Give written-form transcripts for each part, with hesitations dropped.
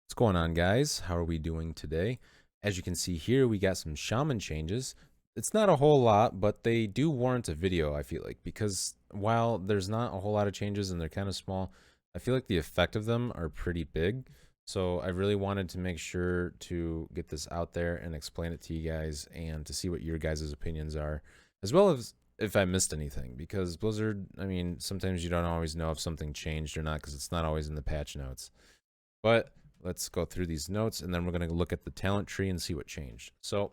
What's going on, guys? How are we doing today? As you can see here, we got some Shaman changes. It's not a whole lot, but they do warrant a video, I feel like, because while there's not a whole lot of changes and they're kind of small, I feel like the effect of them are pretty big. So I really wanted to make sure to get this out there and explain it to you guys and to see what your guys' opinions are, as well as if I missed anything, because Blizzard, I mean, sometimes you don't always know if something changed or not because it's not always in the patch notes. But let's go through these notes, and then we're going to look at the talent tree and see what changed. So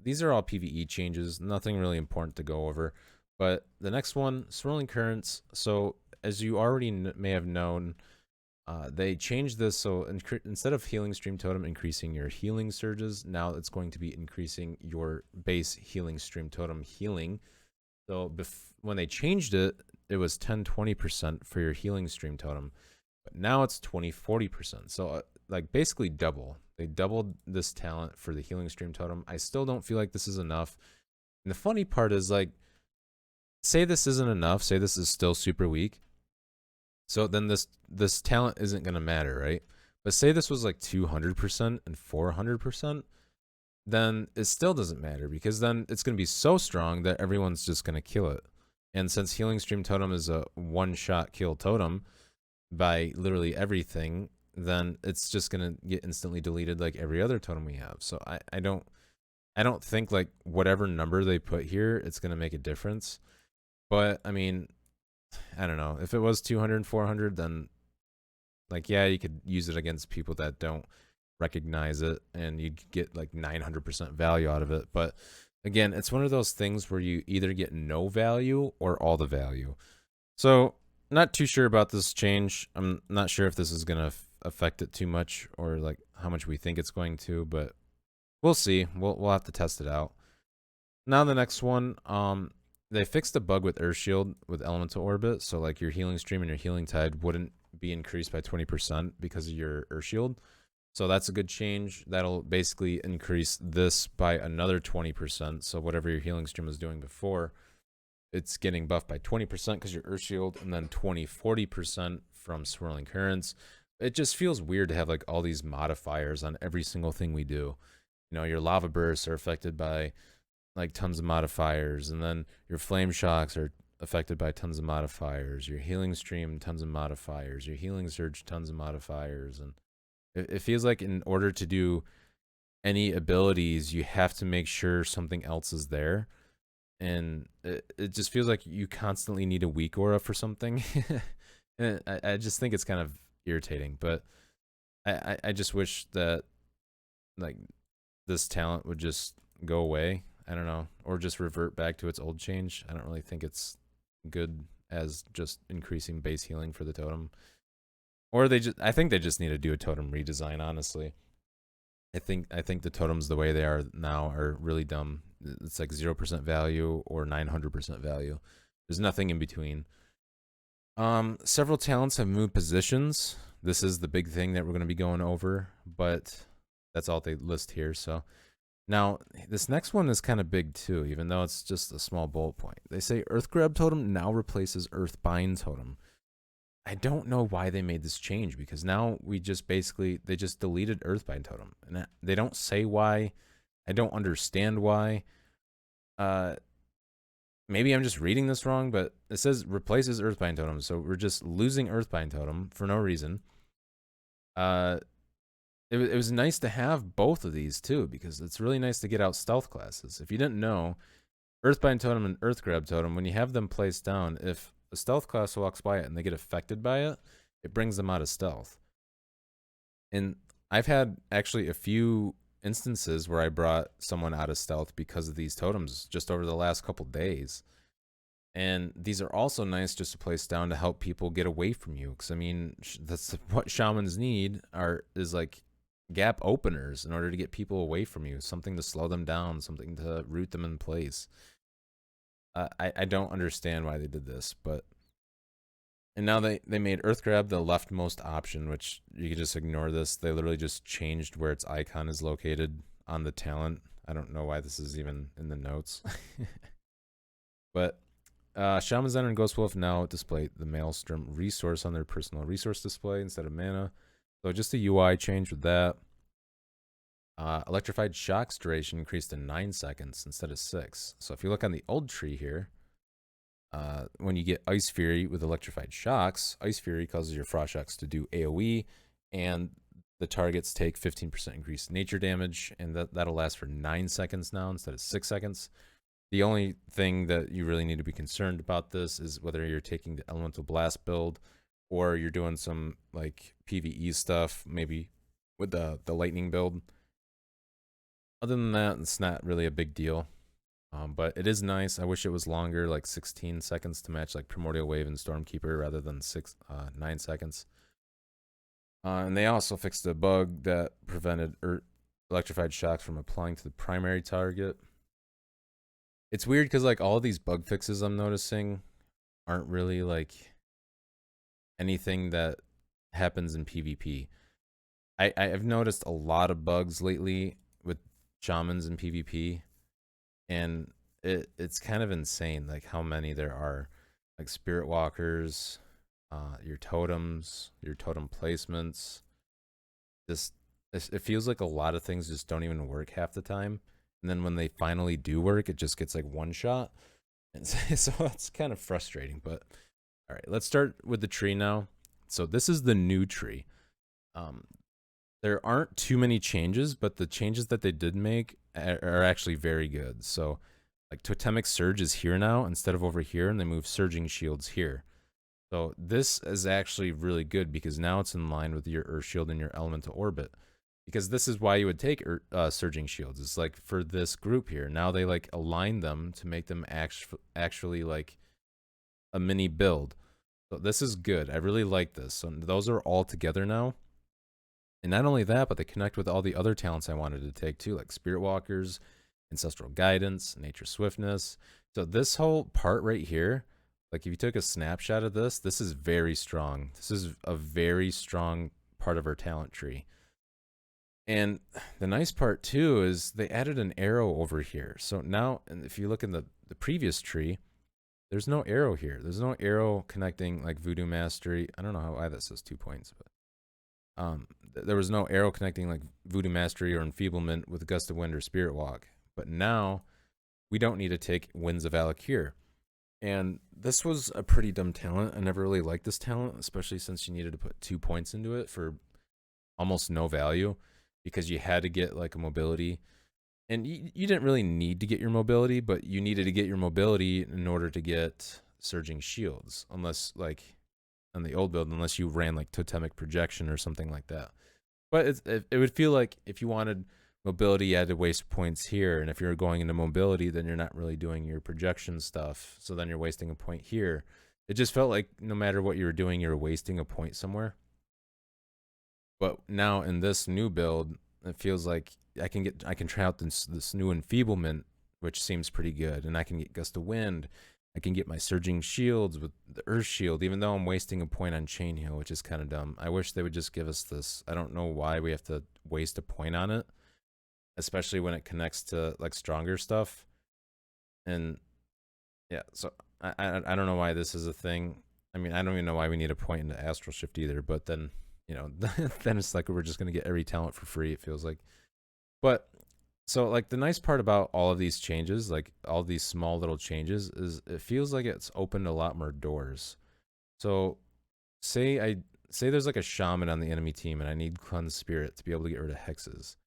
these are all PvE changes, nothing really important to go over. But the next one, Swirling Currents. So as you already may have known, they changed this. So instead of Healing Stream Totem increasing your healing surges, now it's going to be increasing your base Healing Stream Totem healing. So when they changed it, it was 10-20% for your Healing Stream Totem. But now it's 20-40%. So like basically double. They doubled this talent for the Healing Stream Totem. I still don't feel like this is enough. And the funny part is, like, say this isn't enough, say this is still super weak. So then this talent isn't going to matter, right? But say this was like 200% and 400%, then it still doesn't matter, because then it's going to be so strong that everyone's just going to kill it. And since Healing Stream Totem is a one-shot kill totem by literally everything, then it's just gonna get instantly deleted like every other totem we have. So I don't think, like, whatever number they put here, it's gonna make a difference. But I mean, I don't know. If it was 200 and 400, then, like, yeah, you could use it against people that don't recognize it, and you'd get like 900% value out of it. But again, it's one of those things where you either get no value or all the value. So not too sure about this change. I'm not sure if this is going to affect it too much, or like how much we think it's going to, but we'll see. We'll have to test it out. Now the next one, they fixed a bug with Earthshield with Elemental Orbit, so like your Healing Stream and your Healing Tide wouldn't be increased by 20% because of your Earthshield. So that's a good change. That'll basically increase this by another 20%. So whatever your Healing Stream was doing before, it's getting buffed by 20% because your Earth Shield, and then 40% from Swirling Currents. It just feels weird to have like all these modifiers on every single thing we do. You know, your Lava Bursts are affected by like tons of modifiers, and then your Flame Shocks are affected by tons of modifiers. Your Healing Stream, tons of modifiers. Your Healing Surge, tons of modifiers. And it feels like in order to do any abilities, you have to make sure something else is there. And it just feels like you constantly need a weak aura for something. And I just think it's kind of irritating, but I just wish that, like, this talent would just go away. I don't know, or just revert back to its old change. I don't really think it's good as just increasing base healing for the totem. Or I think they just need to do a totem redesign, honestly. I think the totems the way they are now are really dumb. It's like 0% value or 900% value. There's nothing in between. Several talents have moved positions. This is the big thing that we're going to be going over, but that's all they list here. So now this next one is kind of big too, even though it's just a small bullet point. They say Earth Grab Totem now replaces Earth Bind Totem. I don't know why they made this change, because now they just deleted Earthbind Totem, and they don't say why. I don't understand why. Maybe I'm just reading this wrong, but it says replaces Earthbind Totem, so we're just losing Earthbind Totem for no reason. It was nice to have both of these too, because it's really nice to get out stealth classes. If you didn't know, Earthbind Totem and Earthgrab Totem, when you have them placed down, if a stealth class walks by it and they get affected by it, it brings them out of stealth. And I've had actually a few instances where I brought someone out of stealth because of these totems just over the last couple days. And these are also nice just to place down to help people get away from you, because I mean, that's what shamans need is like gap openers in order to get people away from you, something to slow them down, something to root them in place. I don't understand why they did this, but... And now they made Earthgrab the leftmost option, which you could just ignore this. They literally just changed where its icon is located on the talent. I don't know why this is even in the notes. But Shaman Zen and Ghostwolf now display the Maelstrom resource on their personal resource display instead of mana. So just a UI change with that. Electrified shocks duration increased to 9 seconds instead of 6. So if you look on the old tree here, when you get Ice Fury with electrified shocks, Ice Fury causes your frost shocks to do AoE, and the targets take 15% increased nature damage, and that'll last for 9 seconds now instead of 6 seconds. The only thing that you really need to be concerned about this is whether you're taking the Elemental Blast build or you're doing some like PvE stuff, maybe with the lightning build. Other than that, it's not really a big deal. But it is nice. I wish it was longer, like 16 seconds to match like Primordial Wave and Stormkeeper rather than 9 seconds. And they also fixed a bug that prevented electrified shocks from applying to the primary target. It's weird because like all of these bug fixes I'm noticing aren't really like anything that happens in PvP. I've noticed a lot of bugs lately with shamans in PvP, and it's kind of insane like how many there are, like spirit walkers, your totems, your totem placements. Just it feels like a lot of things just don't even work half the time, and then when they finally do work, it just gets like one shot, and so that's kind of frustrating. But all right, let's start with the tree now. So this is the new tree. There aren't too many changes, but the changes that they did make are actually very good. So like Totemic Surge is here now instead of over here, and they move Surging Shields here. So this is actually really good because now it's in line with your Earth Shield and your Elemental Orbit. Because this is why you would take Surging Shields. It's like for this group here. Now they like align them to make them actually like a mini build. So this is good. I really like this. So those are all together now. And not only that, but they connect with all the other talents I wanted to take too, like Spirit Walkers, Ancestral Guidance, Nature Swiftness. So this whole part right here, like if you took a snapshot of this, this is very strong. This is a very strong part of our talent tree. And the nice part too is they added an arrow over here. So now, and if you look in the previous tree, there's no arrow here. There's no arrow connecting like Voodoo Mastery. I don't know why that says 2 points, but there was no arrow connecting like Voodoo Mastery or Enfeeblement with Gust of Wind or Spirit Walk. But now we don't need to take Winds of Valakir. And this was a pretty dumb talent. I never really liked this talent, especially since you needed to put 2 points into it for almost no value because you had to get like a mobility. And you didn't really need to get your mobility, but you needed to get your mobility in order to get Surging Shields, unless like on the old build, unless you ran like Totemic Projection or something like that. But it would feel like if you wanted mobility, you had to waste points here. And if you're going into mobility, then you're not really doing your projection stuff. So then you're wasting a point here. It just felt like no matter what you were doing, you were wasting a point somewhere. But now in this new build, it feels like I can try out this new Enfeeblement, which seems pretty good. And I can get Gust of Wind. I can get my Surging Shields with the Earth Shield, even though I'm wasting a point on Chain Heal, which is kind of dumb. I wish they would just give us this. I don't know why we have to waste a point on it, especially when it connects to like stronger stuff. And yeah, so I don't know why this is a thing. I mean, I don't even know why we need a point into Astral Shift either, but then, you know, then it's like we're just going to get every talent for free, it feels like. But so like the nice part about all of these changes, like all these small little changes, is it feels like it's opened a lot more doors. So say there's like a shaman on the enemy team and I need Cleanse Spirit to be able to get rid of hexes.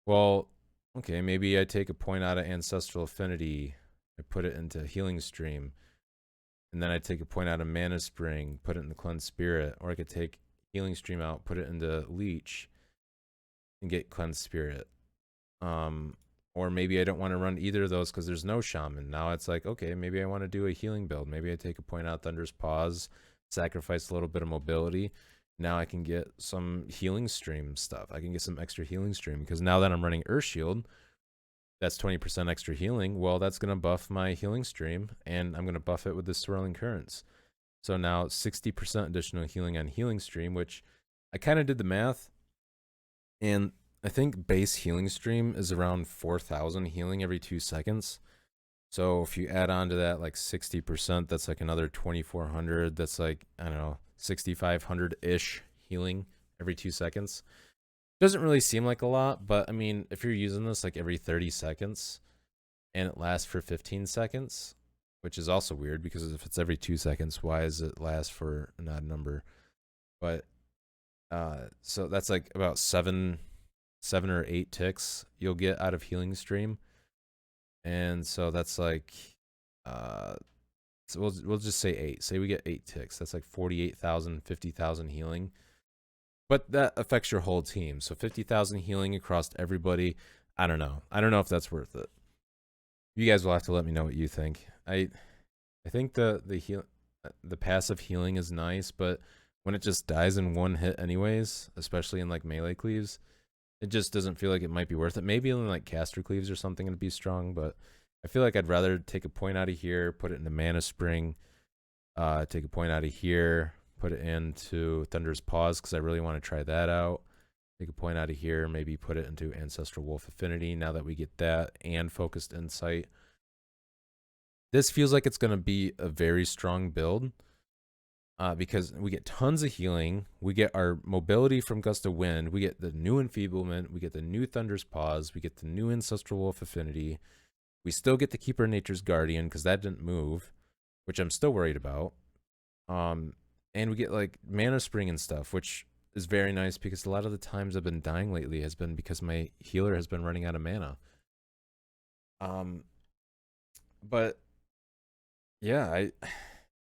Well, okay, maybe I take a point out of Ancestral Affinity, I put it into Healing Stream, and then I take a point out of Mana Spring, put it in the Cleanse Spirit, or I could take Healing Stream out, put it into Leech, and get Cleanse Spirit. Or maybe I don't want to run either of those because there's no shaman. Now it's like, okay, maybe I want to do a healing build. Maybe I take a point out Thunder's Paws, sacrifice a little bit of mobility. Now I can get some healing stream stuff. I can get some extra healing stream because now that I'm running Earth Shield, that's 20% extra healing. Well, that's going to buff my healing stream, and I'm going to buff it with the Swirling Currents. So now 60% additional healing on healing stream, which I kind of did the math, and I think base healing stream is around 4,000 healing every 2 seconds. So if you add on to that like 60%, that's like another 2,400. That's like, I don't know, 6,500-ish healing every 2 seconds. Doesn't really seem like a lot, but I mean, if you're using this like every 30 seconds and it lasts for 15 seconds, which is also weird because if it's every 2 seconds, why does it last for an odd number? But so that's like about seven or 8 ticks you'll get out of healing stream. And so that's like so we'll just say 8. Say we get 8 ticks. That's like 48,000, 50,000 healing. But that affects your whole team. So 50,000 healing across everybody. I don't know. I don't know if that's worth it. You guys will have to let me know what you think. I think the passive healing is nice, but when it just dies in one hit anyways, especially in like melee cleaves, it just doesn't feel like it might be worth it. Maybe in like caster cleaves or something it'd be strong, but I feel like I'd rather take a point out of here, put it into Mana Spring, take a point out of here, put it into Thunder's Paws because I really want to try that out. Take a point out of here, maybe put it into Ancestral Wolf Affinity now that we get that and Focused Insight. This feels like it's going to be a very strong build because we get tons of healing. We get our mobility from Gust of Wind. We get the new Enfeeblement. We get the new Thunder's Paws. We get the new Ancestral Wolf Affinity. We still get the Keeper Nature's Guardian because that didn't move, which I'm still worried about. And we get like Mana Spring and stuff, which is very nice because a lot of the times I've been dying lately has been because my healer has been running out of mana. But yeah,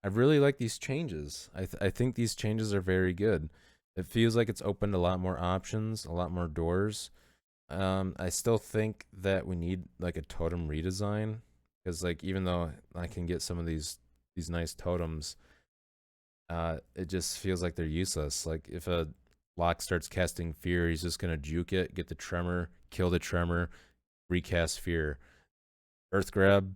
I really like these changes. I think these changes are very good. It feels like it's opened a lot more options, a lot more doors. I still think that we need like a totem redesign because like even though I can get some of these nice totems, it just feels like they're useless. Like if a Lock starts casting Fear, he's just gonna juke it, get the Tremor, kill the Tremor, recast Fear. Earth Grab,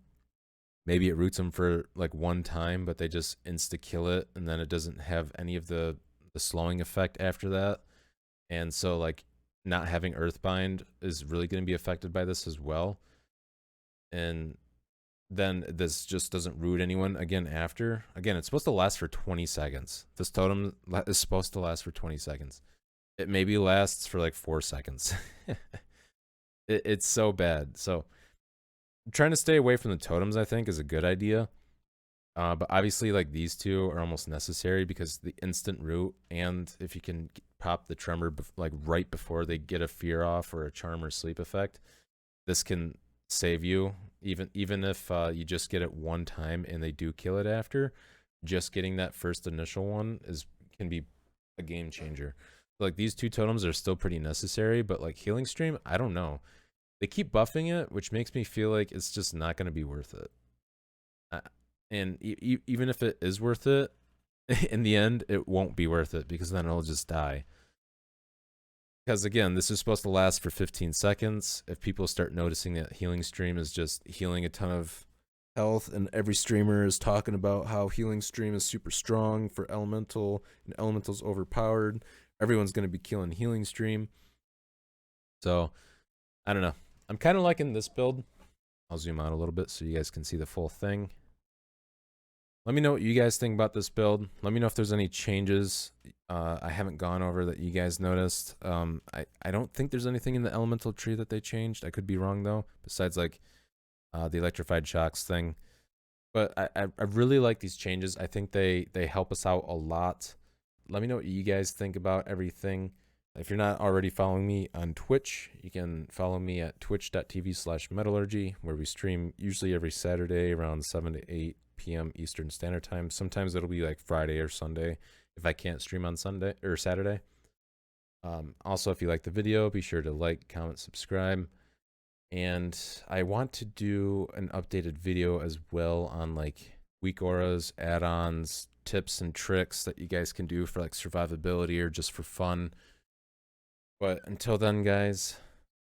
maybe it roots him for like one time, but they just insta kill it, and then it doesn't have any of the slowing effect after that. And so like not having Earthbind is really going to be affected by this as well. And then this just doesn't root anyone again after. Again, it's supposed to last for 20 seconds. This totem is supposed to last for 20 seconds. It maybe lasts for like 4 seconds. It's so bad. So trying to stay away from the totems, I think, is a good idea. But obviously, like these two are almost necessary because the instant root, and if you can pop the Tremor like right before they get a Fear off or a Charm or Sleep effect, this can save you. Even if you just get it one time and they do kill it after, just getting that first initial one can be a game changer. Like these two totems are still pretty necessary, but like Healing Stream, I don't know. They keep buffing it, which makes me feel like it's just not going to be worth it. And even if it is worth it, in the end, it won't be worth it because then it'll just die. Because again, this is supposed to last for 15 seconds. If people start noticing that Healing Stream is just healing a ton of health, and every streamer is talking about how Healing Stream is super strong for Elemental, and Elemental's overpowered, everyone's going to be killing Healing Stream. So, I don't know. I'm kind of liking this build. I'll zoom out a little bit so you guys can see the full thing. Let me know what you guys think about this build. Let me know if there's any changes I haven't gone over that you guys noticed. I don't think there's anything in the elemental tree that they changed. I could be wrong though, besides like the electrified shocks thing. But I really like these changes. I think they help us out a lot. Let me know what you guys think about everything. If you're not already following me on Twitch, you can follow me at twitch.tv/metallurgy, where we stream usually every Saturday around 7 to 8 p.m. Eastern Standard Time. Sometimes it'll be like Friday or Sunday if I can't stream on Sunday or Saturday. Also, if you like the video, be sure to like, comment, subscribe. And I want to do an updated video as well on like weak auras, add-ons, tips and tricks that you guys can do for like survivability or just for fun. But until then, guys,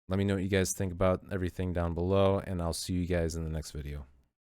let me know what you guys think about everything down below, and I'll see you guys in the next video.